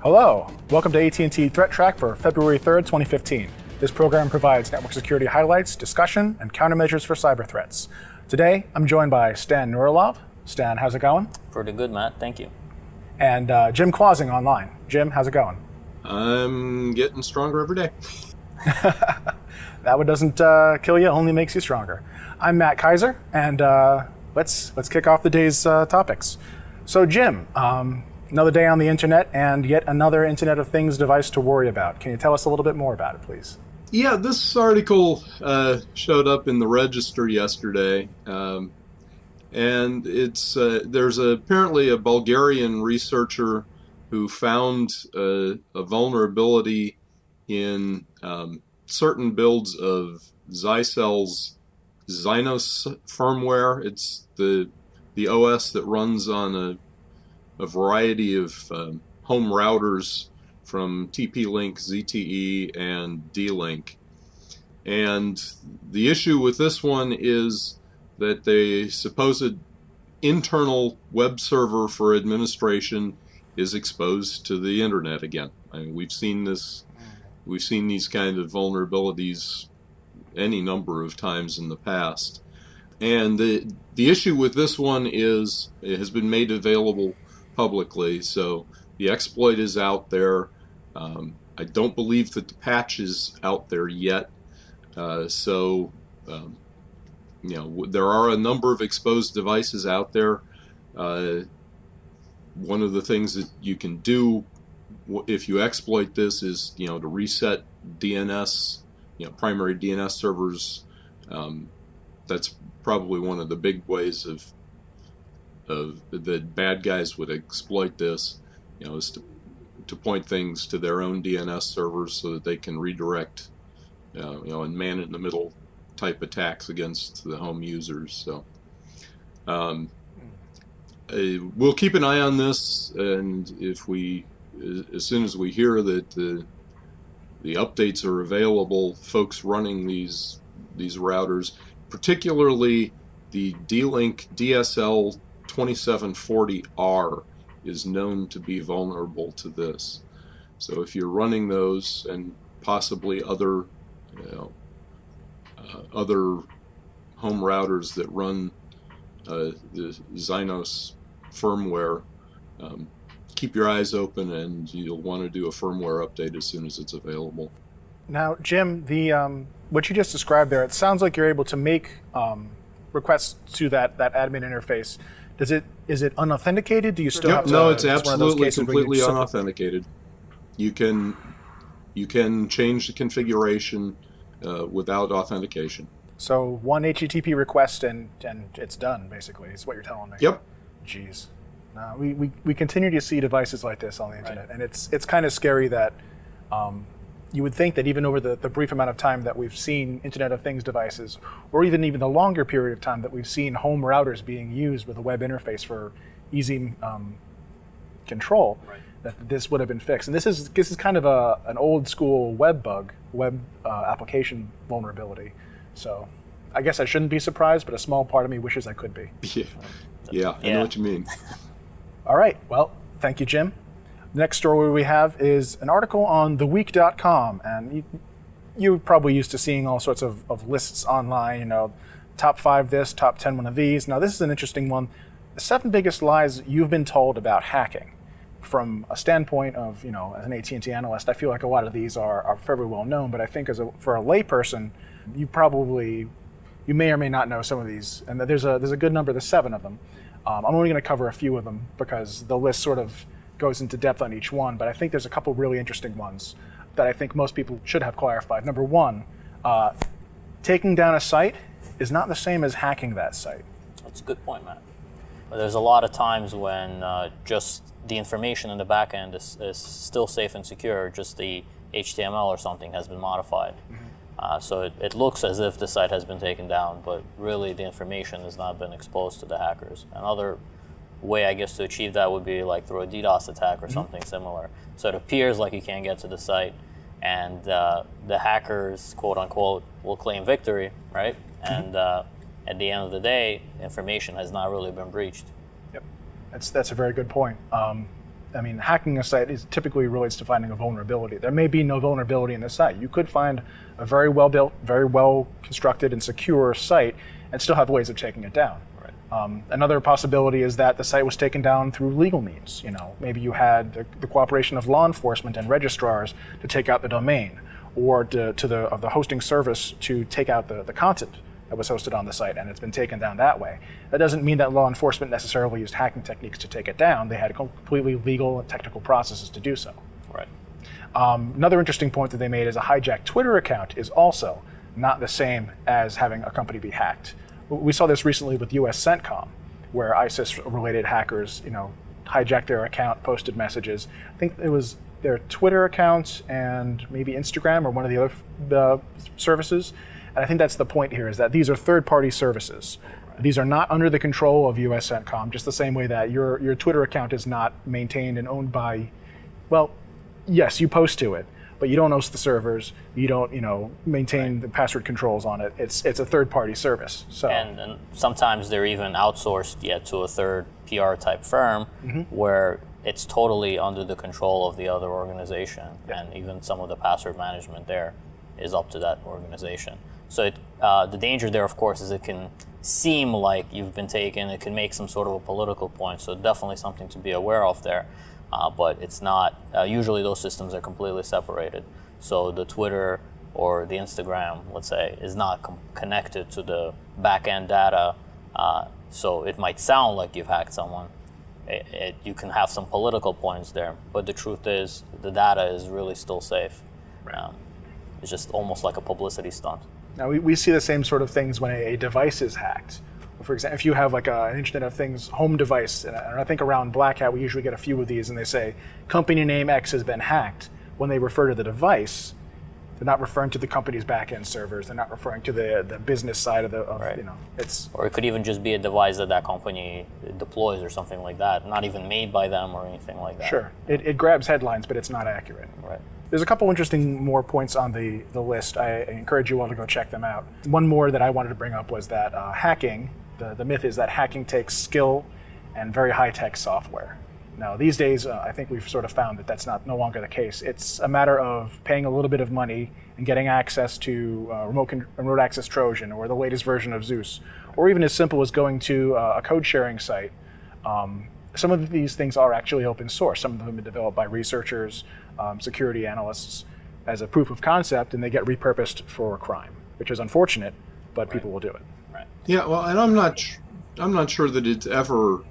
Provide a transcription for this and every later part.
Hello, welcome to AT&T ThreatTraq for February 3rd, 2015. This program provides network security highlights, discussion, and countermeasures for cyber threats. Today, I'm joined by Stan Nurilov. Stan, how's it going? Pretty good, Matt. Thank you. And Jim Clausing online. Jim, how's it going? I'm getting stronger every day. That one doesn't kill you, only makes you stronger. I'm Matt Kaiser, and let's kick off the day's topics. So Jim, another day on the internet and yet another Internet of Things device to worry about. Can you tell us a little bit more about it, please? Yeah, this article showed up in the Register yesterday, and it's there's apparently a Bulgarian researcher who found a vulnerability in certain builds of Zycel's Zynos firmware. It's the OS that runs on a variety of home routers from TP-Link, ZTE, and D-Link. And the issue with this one is that the supposed internal web server for administration is exposed to the internet again. I mean, we've seen these kind of vulnerabilities any number of times in the past. And the issue with this one is it has been made available publicly, so the exploit is out there. I don't believe that the patch is out there yet. There are a number of exposed devices out there. One of the things that you can do if you exploit this is, to reset DNS, primary DNS servers. That's probably one of the big ways of the bad guys would exploit this, is to point things to their own DNS servers so that they can redirect, and man-in-the-middle type attacks against the home users. So we'll keep an eye on this, and as soon as we hear that the updates are available, folks running these routers, particularly the D-Link DSL 2740R, is known to be vulnerable to this. So if you're running those and possibly other home routers that run the Zynos firmware, keep your eyes open, and you'll want to do a firmware update as soon as it's available. Now, Jim, what you just described there, it sounds like you're able to make requests to that admin interface. Is it unauthenticated? Do you still have to? No, it's absolutely completely unauthenticated. You can change the configuration without authentication. So one HTTP request and it's done, basically, is what you're telling me. Yep. Jeez. No, we continue to see devices like this on the internet, right. And it's kind of scary that you would think that even over the brief amount of time that we've seen Internet of Things devices, or even the longer period of time that we've seen home routers being used with a web interface for easy control, right, that this would have been fixed. And this is kind of an old school web bug, application vulnerability. So I guess I shouldn't be surprised, but a small part of me wishes I could be. Yeah, I know what you mean. All right, well, thank you, Jim. The next story we have is an article on theweek.com, and you're probably used to seeing all sorts of lists online, top 5 this, top 10 one of these. Now this is an interesting one. The 7 biggest lies you've been told about hacking. From a standpoint of, as an AT&T analyst, I feel like a lot of these are fairly well known, but I think for a layperson, you may or may not know some of these, and there's a good number, there's 7 of them. I'm only going to cover a few of them because the list sort of goes into depth on each one, but I think there's a couple really interesting ones that I think most people should have clarified. Number 1, taking down a site is not the same as hacking that site. That's a good point, Matt. But there's a lot of times when just the information in the back end is still safe and secure, just the HTML or something has been modified. Mm-hmm. So it looks as if the site has been taken down, but really the information has not been exposed to the hackers. Another way, I guess, to achieve that would be like through a DDoS attack or something similar. So it appears like you can't get to the site, and the hackers, quote unquote, will claim victory, right? And at the end of the day, information has not really been breached. Yep, that's a very good point. I mean, hacking a site is typically relates to finding a vulnerability. There may be no vulnerability in the site. You could find a very well built, very well constructed and secure site and still have ways of taking it down. Another possibility is that the site was taken down through legal means. Maybe you had the cooperation of law enforcement and registrars to take out the domain, or the hosting service to take out the content that was hosted on the site, and it's been taken down that way. That doesn't mean that law enforcement necessarily used hacking techniques to take it down. They had completely legal and technical processes to do so. Right. Another interesting point that they made is a hijacked Twitter account is also not the same as having a company be hacked. We saw this recently with US CENTCOM, where ISIS-related hackers, hijacked their account, posted messages. I think it was their Twitter account and maybe Instagram or one of the other services. And I think that's the point here, is that these are third-party services. These are not under the control of US CENTCOM, just the same way that your Twitter account is not maintained and owned by, well, yes, you post to it, but you don't host the servers. You don't, maintain the password controls on it. It's a third-party service. So and sometimes they're even outsourced yet to a third PR type firm, where it's totally under the control of the other organization, and even some of the password management there is up to that organization. So the danger there, of course, is it can seem like you've been taken. It can make some sort of a political point. So definitely something to be aware of there. But it's not, usually those systems are completely separated. So the Twitter or the Instagram, let's say, is not connected to the back-end data. So it might sound like you've hacked someone. You can have some political points there, but the truth is the data is really still safe. Right. It's just almost like a publicity stunt. Now we see the same sort of things when a device is hacked. For example, if you have like an Internet of Things home device, and I think around Black Hat we usually get a few of these, and they say company name X has been hacked. When they refer to the device, they're not referring to the company's back-end servers. They're not referring to the business side of right. It's. Or it could even just be a device that company deploys or something like that, not even made by them or anything like that. Sure, it grabs headlines, but it's not accurate. Right. There's a couple interesting more points on the list. I encourage you all to go check them out. One more that I wanted to bring up was that hacking. The myth is that hacking takes skill and very high-tech software. Now, these days, I think we've sort of found that that's no longer the case. It's a matter of paying a little bit of money and getting access to remote access Trojan or the latest version of Zeus, or even as simple as going to a code-sharing site. Some of these things are actually open source. Some of them have been developed by researchers, security analysts, as a proof of concept, and they get repurposed for a crime, which is unfortunate, but people will do it. Right. Yeah, well, and I'm not sure that it's ever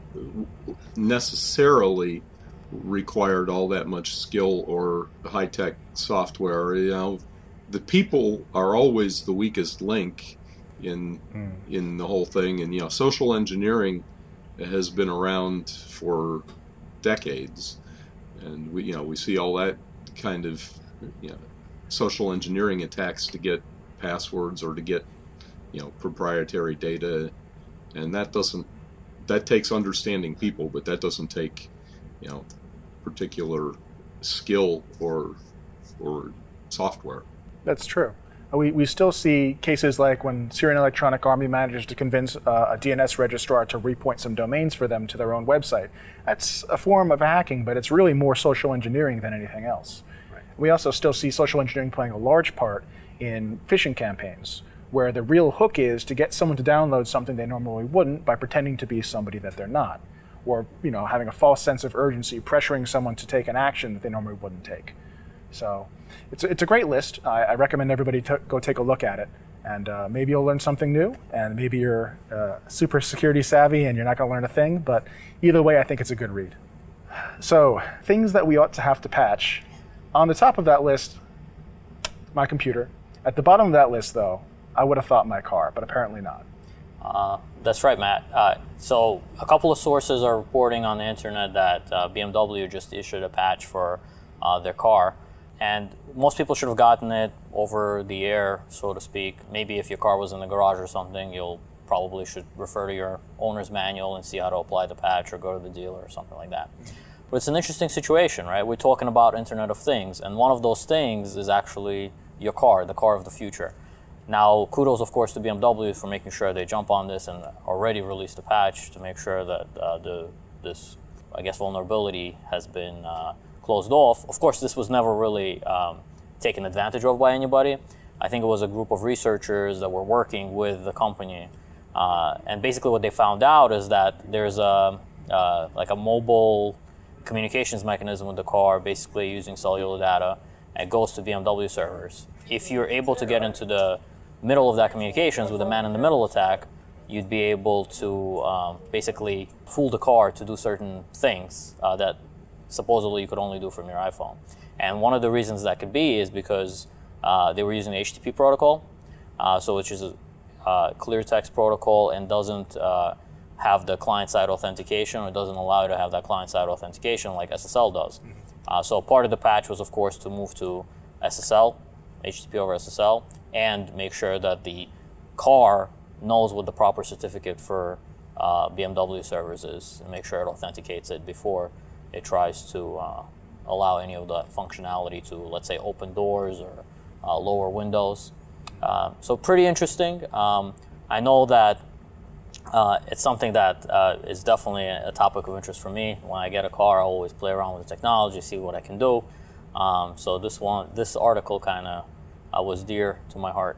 necessarily required all that much skill or high-tech software. The people are always the weakest link in the whole thing, and social engineering has been around for decades, and we see all that kind of social engineering attacks to get passwords or to get proprietary data, and that takes understanding people, but that doesn't take particular skill or software. That's true. We still see cases like when Syrian Electronic Army manages to convince a DNS registrar to repoint some domains for them to their own website. That's a form of hacking, but it's really more social engineering than anything else. Right. We also still see social engineering playing a large part in phishing campaigns, where the real hook is to get someone to download something they normally wouldn't by pretending to be somebody that they're not, or having a false sense of urgency, pressuring someone to take an action that they normally wouldn't take. So it's a great list. I recommend everybody go take a look at it, and maybe you'll learn something new, and maybe you're super security savvy and you're not going to learn a thing, but either way, I think it's a good read. So things that we ought to have to patch. On the top of that list, my computer. At the bottom of that list, though, I would have thought my car, but apparently not. That's right, Matt. So a couple of sources are reporting on the internet that BMW just issued a patch for their car. And most people should have gotten it over the air, so to speak. Maybe if your car was in the garage or something, you'll probably should refer to your owner's manual and see how to apply the patch, or go to the dealer or something like that. But it's an interesting situation, right? We're talking about Internet of Things, and one of those things is actually your car, the car of the future. Now, kudos, of course, to BMW for making sure they jump on this and already released a patch to make sure that this I guess, vulnerability has been closed off. Of course, this was never really taken advantage of by anybody. I think it was a group of researchers that were working with the company, and basically what they found out is that there's like a mobile communications mechanism with the car, basically using cellular data, and goes to BMW servers. If you're able to get into the middle of that communications with a man-in-the-middle attack, you'd be able to basically fool the car to do certain things that supposedly you could only do from your iPhone. And one of the reasons that could be is because they were using the HTTP protocol, so which is a clear text protocol and doesn't have the client-side authentication, or doesn't allow you to have that client-side authentication like SSL does. So part of the patch was, of course, to move to SSL, HTTP over SSL, and make sure that the car knows what the proper certificate for BMW servers is, and make sure it authenticates it before it tries to allow any of the functionality to, let's say, open doors or lower windows. So pretty interesting. I know that it's something that is definitely a topic of interest for me. When I get a car, I always play around with the technology, see what I can do. So this article kind of was dear to my heart.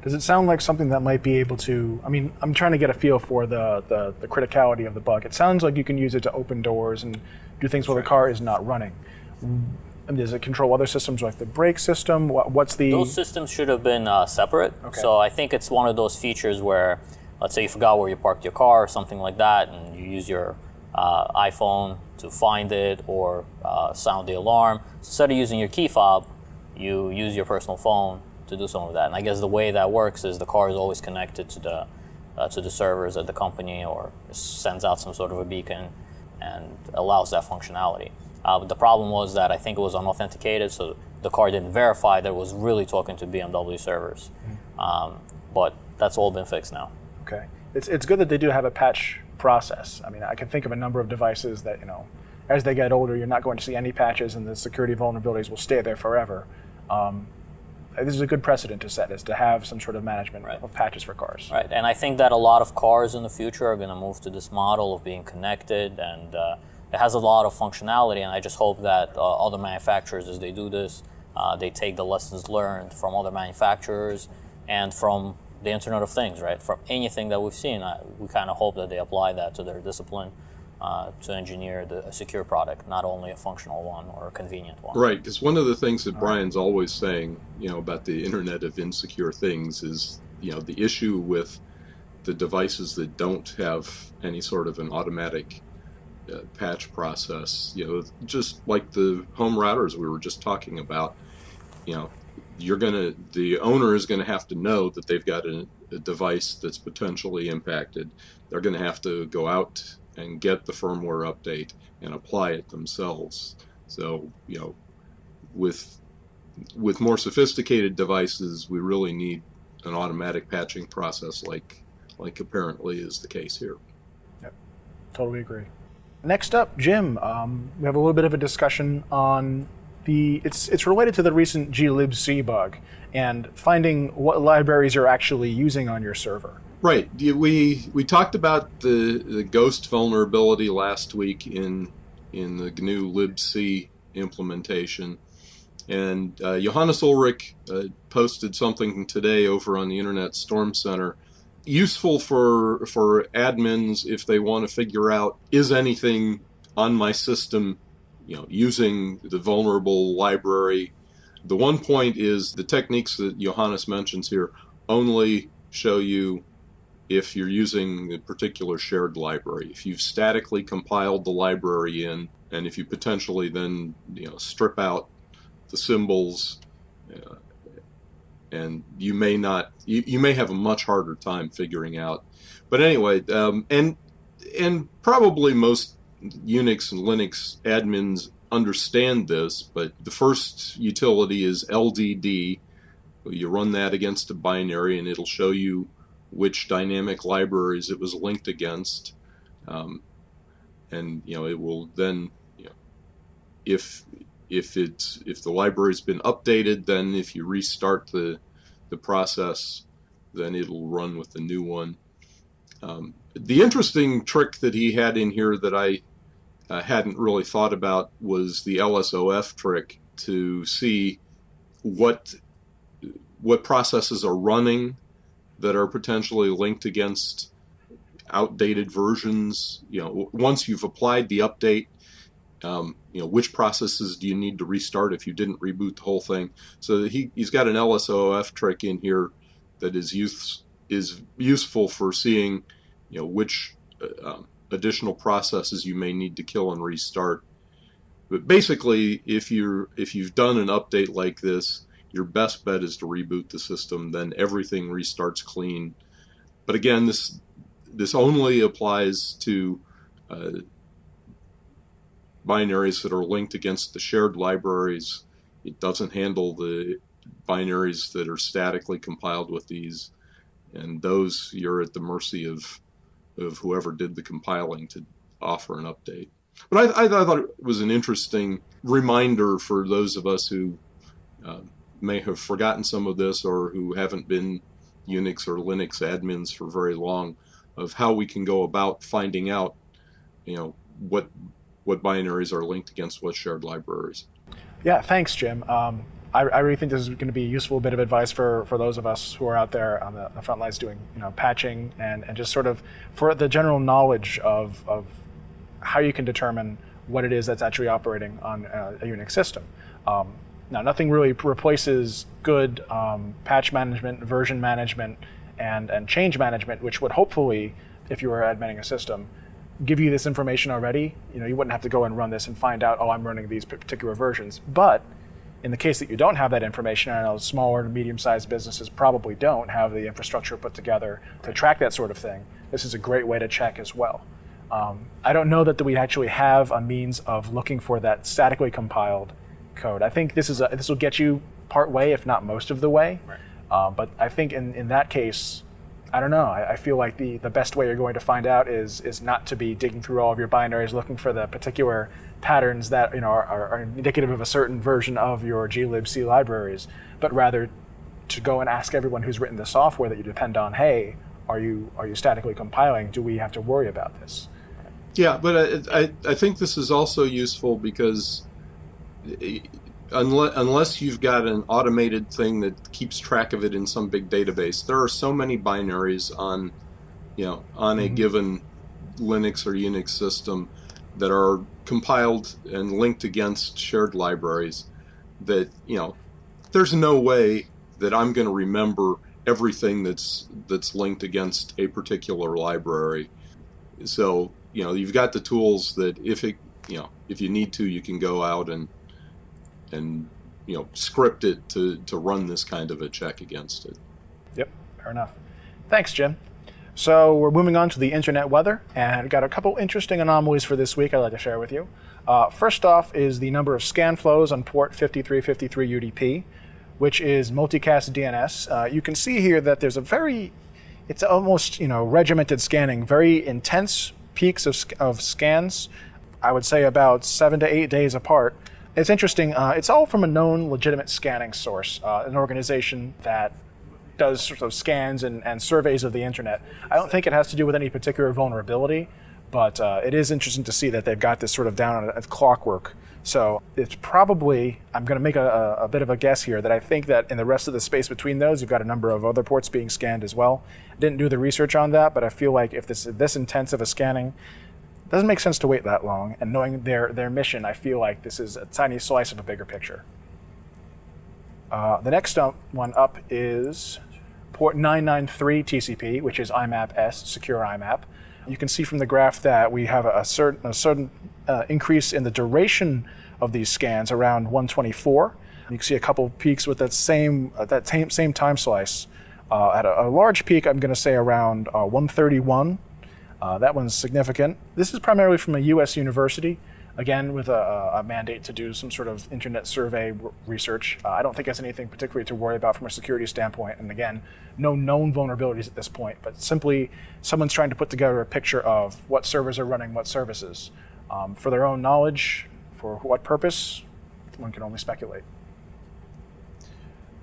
Does it sound like something that might be able to, I mean, I'm trying to get a feel for the criticality of the bug. It sounds like you can use it to open doors and do things while the car is not running. And does it control other systems like the brake system? What's the... Those systems should have been separate. Okay. So I think it's one of those features where, let's say you forgot where you parked your car or something like that, and you use your iPhone to find it or sound the alarm. So instead of using your key fob, you use your personal phone to do some of that. And I guess the way that works is the car is always connected to the servers at the company, or sends out some sort of a beacon and allows that functionality. But the problem was that I think it was unauthenticated, so the car didn't verify that it was really talking to BMW servers. But that's all been fixed now. Okay. It's good that they do have a patch process. I mean, I can think of a number of devices that, as they get older, you're not going to see any patches, and the security vulnerabilities will stay there forever. This is a good precedent to set, is to have some sort of management of patches for cars. Right, and I think that a lot of cars in the future are going to move to this model of being connected, and it has a lot of functionality, and I just hope that other manufacturers, as they do this, they take the lessons learned from other manufacturers and from the Internet of Things, right? From anything that we've seen, we kind of hope that they apply that to their discipline to engineer a secure product, not only a functional one or a convenient one. Right, because one of the things that Brian's always saying, about the Internet of Insecure Things is, the issue with the devices that don't have any sort of an automatic patch process, just like the home routers we were just talking about, the owner is going to have to know that they've got a device that's potentially impacted. They're going to have to go out and get the firmware update and apply it themselves. So, with more sophisticated devices, we really need an automatic patching process like apparently is the case here. Yep, totally agree. Next up, Jim, we have a little bit of a discussion on it's related to the recent glibc bug and finding what libraries you're actually using on your server. Right. We talked about the ghost vulnerability last week in the GNU libc implementation, and Johannes Ulrich posted something today over on the Internet Storm Center, useful for admins if they want to figure out, is anything on my system using the vulnerable library. The one point is the techniques that Johannes mentions here only show you if you're using a particular shared library. If you've statically compiled the library in, and if you potentially then strip out the symbols, and you may not, you may have a much harder time figuring out. But anyway, and probably most Unix and Linux admins understand this, but the first utility is LDD. You run that against a binary and it'll show you which dynamic libraries it was linked against, and it will then, if the library's been updated, then if you restart the process, then it'll run with the new one. The interesting trick that he had in here that I hadn't really thought about was the LSOF trick to see what processes are running that are potentially linked against outdated versions. Once you've applied the update, which processes do you need to restart if you didn't reboot the whole thing? So he's got an LSOF trick in here that is useful for seeing, which additional processes you may need to kill and restart. But basically, if you've done an update like this, your best bet is to reboot the system. Then everything restarts clean. But again, this only applies to binaries that are linked against the shared libraries. It doesn't handle the binaries that are statically compiled with these, and those you're at the mercy of whoever did the compiling to offer an update. But I thought it was an interesting reminder for those of us who may have forgotten some of this or who haven't been Unix or Linux admins for very long, of how we can go about finding out, what binaries are linked against what shared libraries. Yeah, thanks, Jim. I really think this is going to be a useful bit of advice for those of us who are out there on the front lines doing patching and just sort of for the general knowledge of how you can determine what it is that's actually operating on a Unix system. Now, nothing really replaces good patch management, version management, and change management, which would hopefully, if you were adminning a system, give you this information already. You wouldn't have to go and run this and find out, I'm running these particular versions. But in the case that you don't have that information, I know smaller to medium-sized businesses probably don't have the infrastructure put together to track that sort of thing. This is a great way to check as well. I don't know that we actually have a means of looking for that statically compiled code. I think this will get you part way, if not most of the way. Right. But I think in that case, I don't know. I feel like the best way you're going to find out is not to be digging through all of your binaries looking for the particular patterns that are indicative of a certain version of your glibc libraries, but rather to go and ask everyone who's written the software that you depend on, hey, are you statically compiling? Do we have to worry about this? Yeah, but I think this is also useful because unless you've got an automated thing that keeps track of it in some big database, there are so many binaries on a given Linux or Unix system that are compiled and linked against shared libraries that there's no way that I'm going to remember everything that's linked against a particular library. So you've got the tools that if you need to, you can go out and script it to run this kind of a check against it. Yep, fair enough. Thanks, Jim. So we're moving on to the internet weather, and got a couple interesting anomalies for this week I'd like to share with you. First off is the number of scan flows on port 5353 UDP, which is multicast DNS. You can see here that there's it's almost regimented scanning, very intense peaks of scans. I would say about 7 to 8 days apart. It's interesting. It's all from a known legitimate scanning source, an organization that does sort of scans and surveys of the internet. I don't think it has to do with any particular vulnerability, but it is interesting to see that they've got this sort of down on clockwork. So it's probably, I'm going to make a bit of a guess here, that I think that in the rest of the space between those, you've got a number of other ports being scanned as well. Didn't do the research on that, but I feel like if this intense of a scanning, it doesn't make sense to wait that long. And knowing their mission, I feel like this is a tiny slice of a bigger picture. The next one up is port 993 TCP, which is IMAP-S, secure IMAP. You can see from the graph that we have a certain increase in the duration of these scans around 124. You can see a couple peaks with that same time slice. At a large peak, I'm going to say around 131. That one's significant. This is primarily from a U.S. university, again with a mandate to do some sort of internet survey research. I don't think it's anything particularly to worry about from a security standpoint. And again, no known vulnerabilities at this point, but simply someone's trying to put together a picture of what servers are running what services. For their own knowledge, for what purpose, one can only speculate.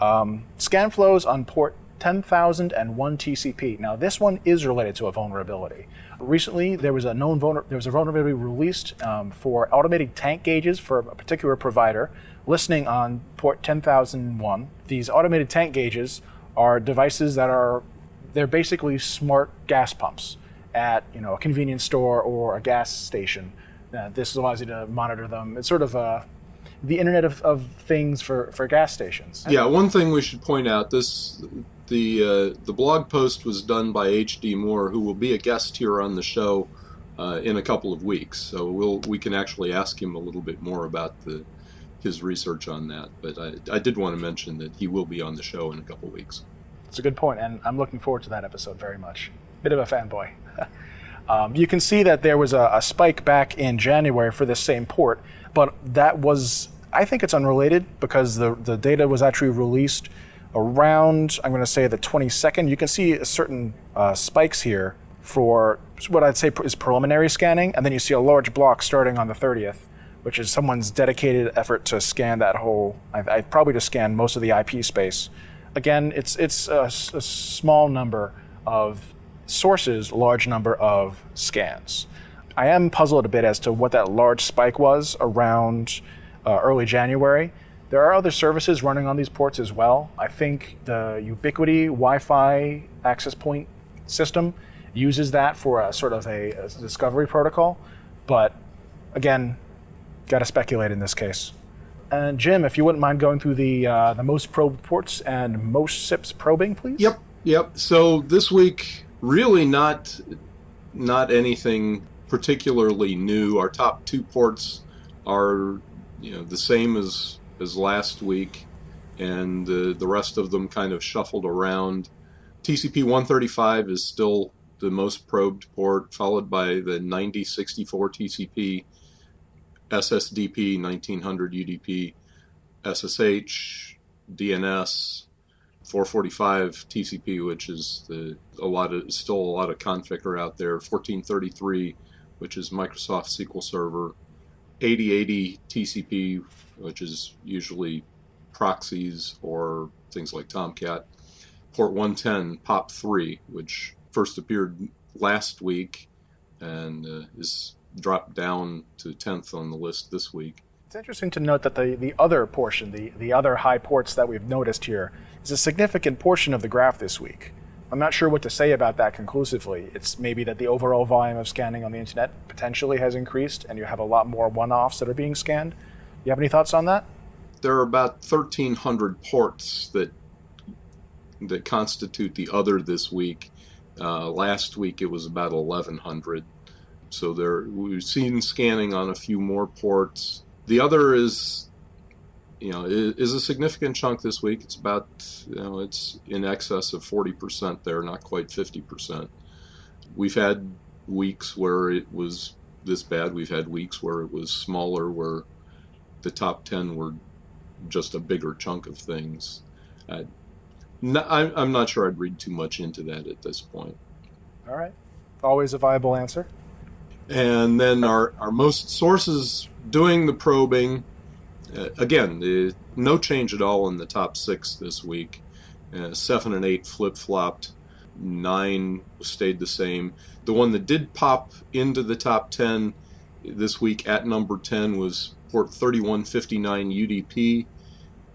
Scan flows on port 10,001 TCP. Now, this one is related to a vulnerability. Recently, there was a vulnerability released for automated tank gauges for a particular provider listening on port 10,001. These automated tank gauges are devices they're basically smart gas pumps at a convenience store or a gas station. This allows you to monitor them. It's sort of the Internet of Things for gas stations. Yeah, one thing we should point out: the blog post was done by H.D. Moore, who will be a guest here on the show in a couple of weeks. So we can actually ask him a little bit more about his research on that. But I did want to mention that he will be on the show in a couple of weeks. It's a good point, and I'm looking forward to that episode very much. Bit of a fanboy. You can see that there was a spike back in January for this same port, but I think it's unrelated because the data was actually released around, I'm going to say, the 22nd. You can see certain spikes here for what I'd say is preliminary scanning, and then you see a large block starting on the 30th, which is someone's dedicated effort to scan that whole, I probably to scan most of the IP space. Again, it's a small number of sources, large number of scans. I am puzzled a bit as to what that large spike was around early January. There are other services running on these ports as well. I think the Ubiquiti Wi-Fi access point system uses that for a sort of a discovery protocol. But again, got to speculate in this case. And Jim, if you wouldn't mind going through the most probed ports and most SIPs probing, please. Yep. So this week, really not anything particularly new. Our top two ports are the same as last week, and the rest of them kind of shuffled around. TCP 135 is still the most probed port, followed by the 9064 TCP, SSDP, 1900 UDP, SSH, DNS, 445 TCP, which is still a lot of configure out there, 1433, which is Microsoft SQL Server, 8080 TCP, which is usually proxies or things like Tomcat, port 110 POP3, which first appeared last week and is dropped down to 10th on the list this week. It's interesting to note that the other portion, the other high ports that we've noticed here, is a significant portion of the graph this week. I'm not sure what to say about that conclusively. It's maybe that the overall volume of scanning on the internet potentially has increased and you have a lot more one-offs that are being scanned. You have any thoughts on that? There are about 1,300 ports that constitute the other this week. Last week it was about 1,100. So we've seen scanning on a few more ports. The other is a significant chunk this week. It's about, it's in excess of 40% there, not quite 50%. We've had weeks where it was this bad. We've had weeks where it was smaller, where the top 10 were just a bigger chunk of things. I'm not sure I'd read too much into that at this point. All right. Always a viable answer. And then our most sources doing the probing, again, no change at all in the top 6 this week. 7 and 8 flip-flopped. 9 stayed the same. The one that did pop into the top 10 this week at number 10 was port 3159 UDP.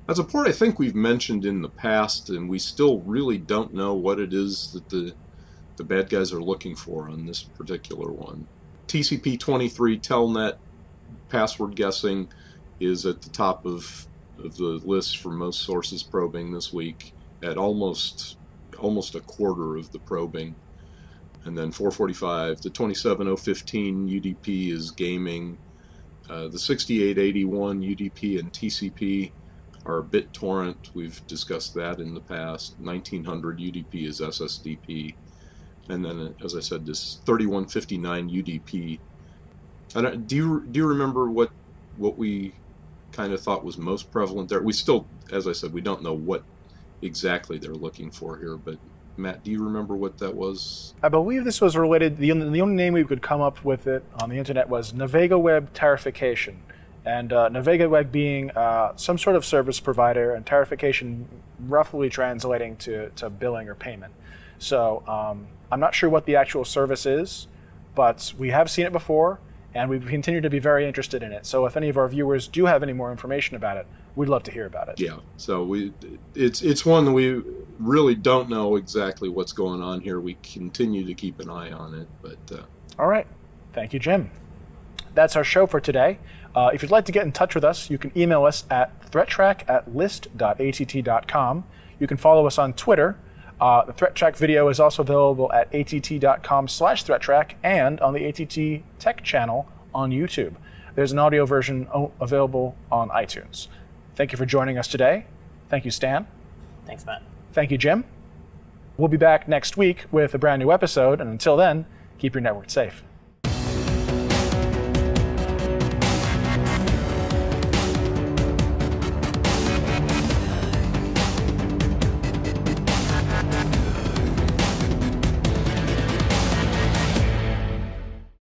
That's a port I think we've mentioned in the past, and we still really don't know what it is that the bad guys are looking for on this particular one. TCP 23 Telnet password guessing is at the top of the list for most sources probing this week at almost a quarter of the probing. And then 445, the 27015 UDP is gaming. The 6881 UDP and TCP are BitTorrent. We've discussed that in the past. 1900 UDP is SSDP. And then, as I said, this 3159 UDP. Do you remember what we kind of thought was most prevalent there? We still, as I said, we don't know what exactly they're looking for here, but Matt, do you remember what that was? I believe this was related, the only name we could come up with it on the internet was Navigaweb tarification. And NavigaWeb being some sort of service provider, and tarification roughly translating to billing or payment. So I'm not sure what the actual service is, but we have seen it before, and we continue to be very interested in it. So if any of our viewers do have any more information about it, we'd love to hear about it. Yeah, so it's one that we really don't know exactly what's going on here. We continue to keep an eye on it, but all right. Thank you, Jim. That's our show for today. If you'd like to get in touch with us, you can email us at threattrack@list.att.com. You can follow us on Twitter. The ThreatTraq video is also available at att.com/threattrack and on the AT&T Tech channel on YouTube. There's an audio version available on iTunes. Thank you for joining us today. Thank you, Stan. Thanks, Matt. Thank you, Jim. We'll be back next week with a brand new episode, and until then, keep your network safe.